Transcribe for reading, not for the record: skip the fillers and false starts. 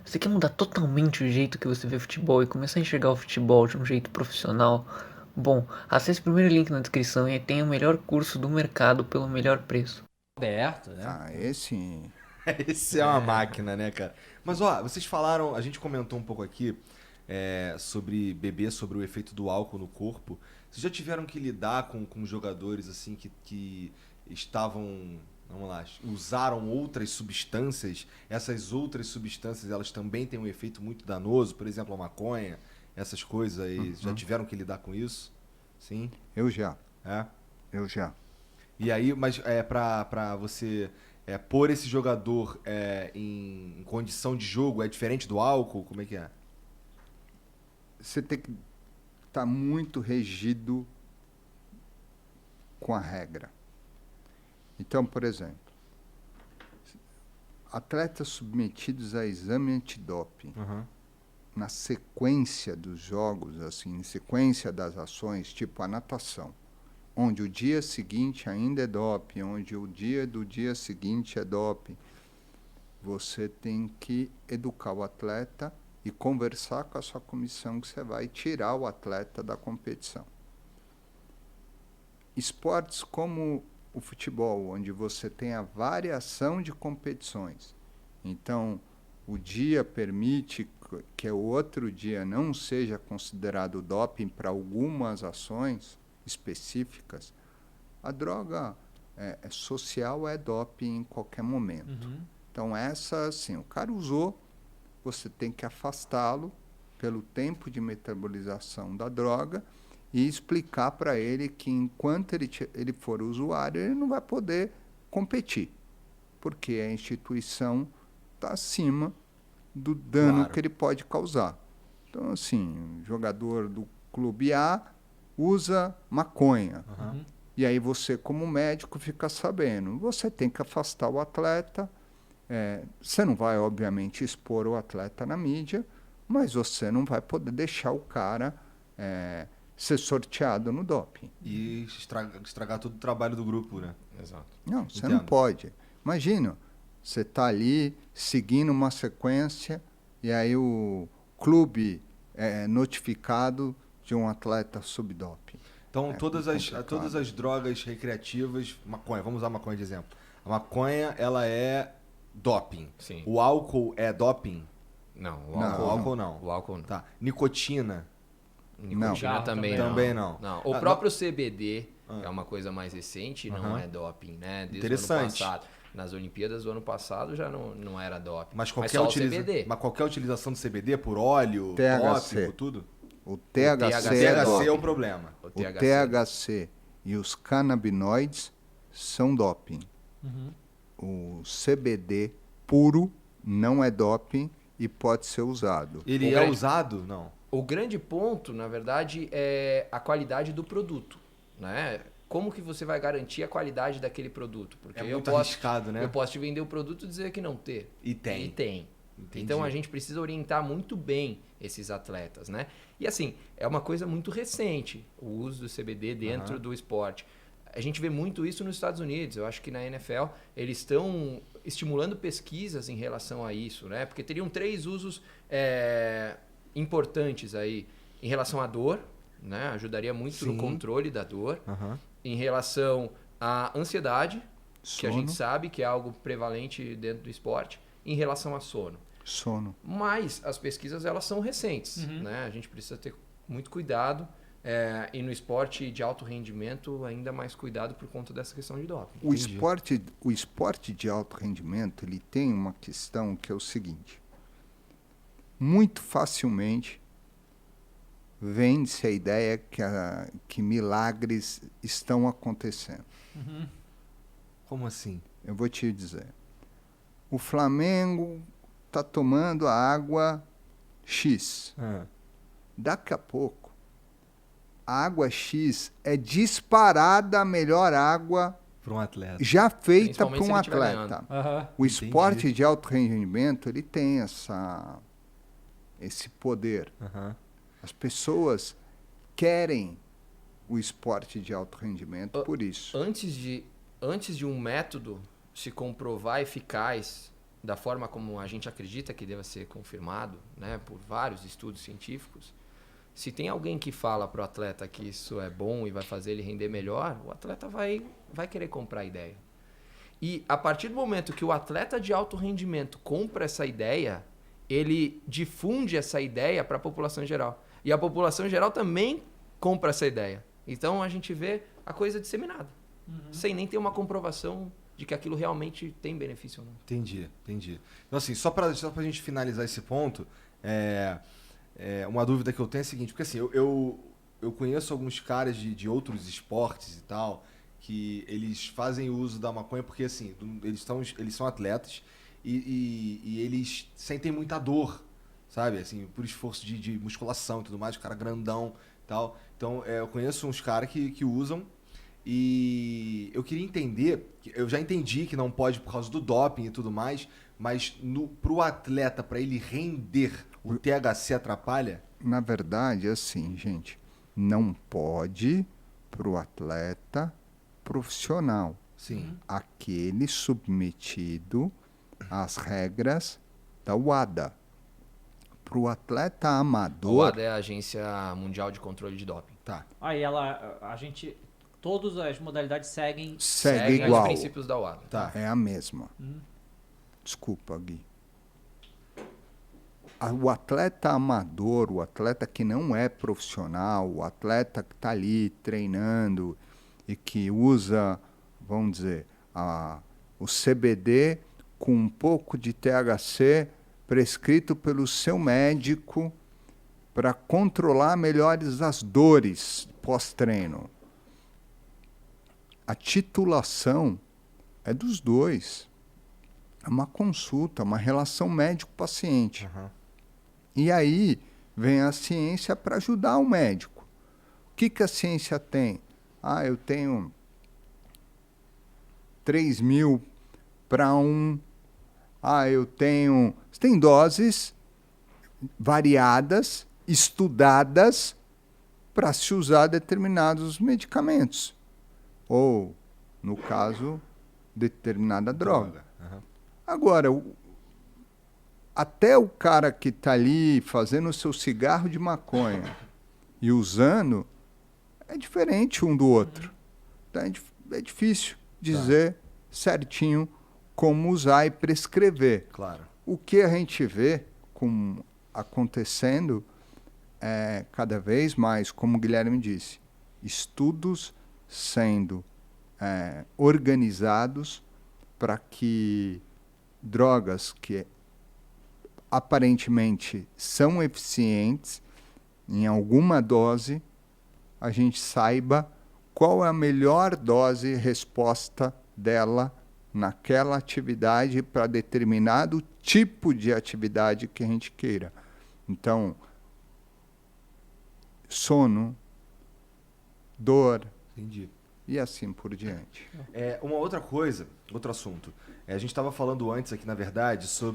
Você quer mudar totalmente o jeito que você vê futebol e começar a enxergar o futebol de um jeito profissional? Bom, acesse o primeiro link na descrição e tenha o melhor curso do mercado pelo melhor preço. Aberto, né? Ah, esse. Esse é uma máquina, né, cara? Mas, ó, vocês falaram, a gente comentou um pouco aqui sobre beber, sobre o efeito do álcool no corpo. Vocês já tiveram que lidar com jogadores, assim, que estavam, vamos lá, usaram outras substâncias? Essas outras substâncias, elas também têm um efeito muito danoso? Por exemplo, a maconha, essas coisas aí. Já tiveram que lidar com isso? Sim? Eu já. É? Eu já. E aí, mas pra você pôr esse jogador em condição de jogo, é diferente do álcool? Como é que é? Você tem que estar muito regido com a regra. Então, por exemplo, atletas submetidos a exame antidoping, na sequência dos jogos, assim, em sequência das ações, tipo a natação, onde o dia seguinte ainda é doping, onde o dia do dia seguinte é doping, você tem que educar o atleta e conversar com a sua comissão que você vai tirar o atleta da competição. Esportes como o futebol, onde você tem a variação de competições. Então, o dia permite que o outro dia não seja considerado doping para algumas ações específicas. A droga social é doping em qualquer momento. Então, essa, assim, o cara usou, você tem que afastá-lo pelo tempo de metabolização da droga e explicar para ele que enquanto ele for usuário, ele não vai poder competir, porque a instituição está acima do dano que ele pode causar. Então, assim, o jogador do clube A usa maconha. E aí você, como médico, fica sabendo. Você tem que afastar o atleta. Você não vai, obviamente, expor o atleta na mídia, mas você não vai poder deixar o cara ser sorteado no doping. E estragar todo o trabalho do grupo, né? Exato. Não, você não pode. Imagina, você está ali seguindo uma sequência e aí o clube é notificado de um atleta subdoping. Então, todas as drogas recreativas, maconha, vamos usar a maconha de exemplo. A maconha, ela é doping. Sim. O álcool é doping? Não, O álcool não. O álcool não. Tá. Nicotina? Nicotina também não. Também não. O próprio CBD é uma coisa mais recente, não é doping, né? Desde Interessante. o ano passado. Nas Olimpíadas do ano passado já não era doping. Mas CBD. Mas qualquer utilização do CBD por óleo, THC. tópico, tudo? O THC, THC é o problema. O THC e os canabinoides são doping. O CBD puro não é doping e pode ser usado. Ele é usado? Não. O grande ponto, na verdade, é a qualidade do produto, né? Como que você vai garantir a qualidade daquele produto? Porque muito arriscado, né? Eu posso te vender o produto e dizer que não ter. E tem. Entendi. Então a gente precisa orientar muito bem esses atletas, né? E assim, é uma coisa muito recente, o uso do CBD dentro do esporte. A gente vê muito isso nos Estados Unidos. Eu acho que na NFL eles estão estimulando pesquisas em relação a isso, né? Porque teriam 3 usos importantes aí. Em relação à dor, né? Ajudaria muito no controle da dor. Em relação à ansiedade, que a gente sabe que é algo prevalente dentro do esporte. Em relação a sono. Mas as pesquisas elas são recentes, né? A gente precisa ter muito cuidado. E no esporte de alto rendimento, ainda mais cuidado por conta dessa questão de doping. O esporte de alto rendimento ele tem uma questão que é o seguinte. Muito facilmente vende-se a ideia que milagres estão acontecendo. Como assim? Eu vou te dizer. O Flamengo está tomando a água X. Daqui a pouco, a água X é disparada a melhor água para um atleta. Já feita para um atleta. O esporte de alto rendimento ele tem esse poder. As pessoas querem o esporte de alto rendimento por isso. Antes de um método se comprovar eficaz da forma como a gente acredita que deva ser confirmado, né, por vários estudos científicos, se tem alguém que fala para o atleta que isso é bom e vai fazer ele render melhor, o atleta vai querer comprar a ideia. E a partir do momento que o atleta de alto rendimento compra essa ideia, ele difunde essa ideia para a população em geral. E a população em geral também compra essa ideia. Então a gente vê a coisa disseminada, sem nem ter uma comprovação de que aquilo realmente tem benefício ou não. Entendi. Então, assim, só pra gente finalizar esse ponto, uma dúvida que eu tenho é a seguinte, porque assim, eu conheço alguns caras de outros esportes e tal, que eles fazem uso da maconha porque, assim, eles são atletas e eles sentem muita dor, sabe? Assim, por esforço de musculação e tudo mais, o cara grandão e tal. Então, eu conheço uns caras que usam. E eu queria entender, eu já entendi que não pode por causa do doping e tudo mais, mas pro atleta, para ele render, o THC atrapalha? Na verdade, assim, gente, não pode pro atleta profissional. Sim. Aquele submetido às regras da WADA. Pro atleta A amador... WADA é a Agência Mundial de Controle de Doping. Tá. Aí a gente, todas as modalidades seguem Segue os igual. princípios da WADA. Tá. É a mesma. Desculpa, Gui. O atleta amador, o atleta que não é profissional, o atleta que está ali treinando e que usa, vamos dizer, o CBD com um pouco de THC prescrito pelo seu médico para controlar melhores as dores pós-treino. A titulação é dos dois. É uma consulta, uma relação médico-paciente. Uhum. E aí vem a ciência para ajudar o médico. O que a ciência tem? Eu tenho 3.000 para um. Eu tenho... Tem doses variadas, estudadas, para se usar determinados medicamentos. Ou, no caso, determinada droga. Uhum. Agora, até o cara que está ali fazendo o seu cigarro de maconha e usando, é diferente um do outro. Então, é difícil dizer certinho como usar e prescrever. Claro. O que a gente vê acontecendo é cada vez mais, como o Guilherme disse, estudos sendo organizados para que drogas que aparentemente são eficientes em alguma dose, a gente saiba qual é a melhor dose e resposta dela naquela atividade para determinado tipo de atividade que a gente queira. Então, sono, dor, Entendi. e assim por diante. Uma outra coisa, outro assunto. A gente estava falando antes aqui, na verdade, sobre